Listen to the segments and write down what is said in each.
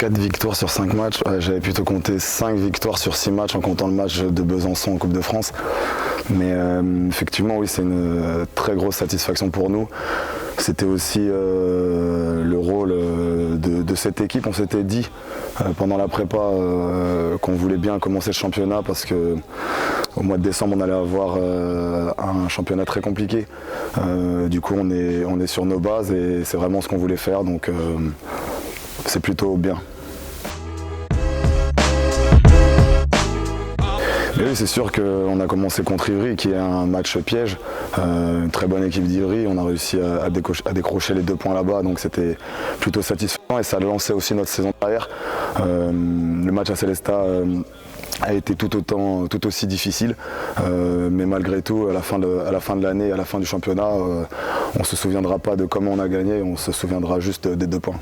4 victoires sur 5 matchs. J'avais plutôt compté 5 victoires sur 6 matchs en comptant le match de Besançon en Coupe de France. Mais effectivement, oui, c'est une très grosse satisfaction pour nous. C'était aussi le rôle de cette équipe. On s'était dit pendant la prépa qu'on voulait bien commencer le championnat parce que au mois de décembre, on allait avoir un championnat très compliqué. Du coup, on est sur nos bases et c'est vraiment ce qu'on voulait faire. Donc, c'est plutôt bien. Mais oui, c'est sûr qu'on a commencé contre Ivry, qui est un match piège. Une très bonne équipe d'Ivry. On a réussi à décrocher les 2 points là-bas, donc c'était plutôt satisfaisant et ça lançait aussi notre saison derrière. Le match à Sélestat a été tout aussi difficile, mais malgré tout, à la fin de l'année, à la fin du championnat, on ne se souviendra pas de comment on a gagné, on se souviendra juste des 2 points.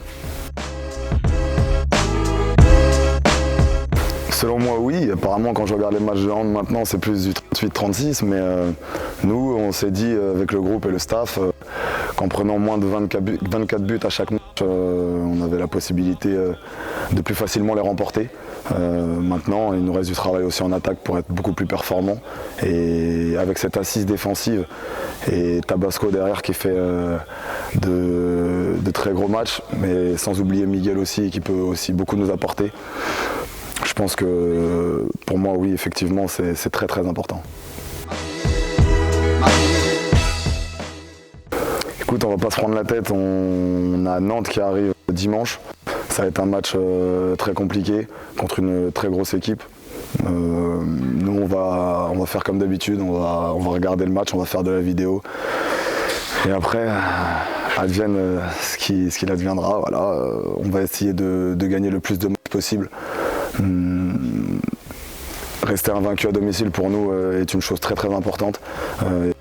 Selon moi, oui. Apparemment, quand je regarde les matchs de hand maintenant, c'est plus du 38-36. Mais nous, on s'est dit avec le groupe et le staff qu'en prenant moins de 24 buts à chaque match, on avait la possibilité de plus facilement les remporter. Maintenant, il nous reste du travail aussi en attaque pour être beaucoup plus performant. Et avec cette assise défensive et Tabasco derrière qui fait de très gros matchs, mais sans oublier Miguel aussi qui peut aussi beaucoup nous apporter. Je pense que pour moi, oui, effectivement, c'est très très important. Écoute, on va pas se prendre la tête, on a Nantes qui arrive dimanche. Ça va être un match très compliqué contre une très grosse équipe. Nous, on va faire comme d'habitude, on va regarder le match, on va faire de la vidéo. Et après, advienne ce qu'il adviendra. Voilà, on va essayer de gagner le plus de matchs possible. Rester invaincu à domicile pour nous est une chose très très importante.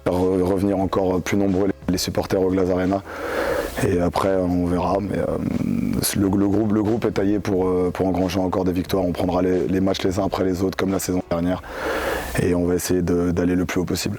Revenir encore plus nombreux les supporters au Glace Arena. Et après on verra. Mais le groupe est taillé pour engranger encore des victoires. On prendra les matchs les uns après les autres comme la saison dernière. Et on va essayer d'aller le plus haut possible.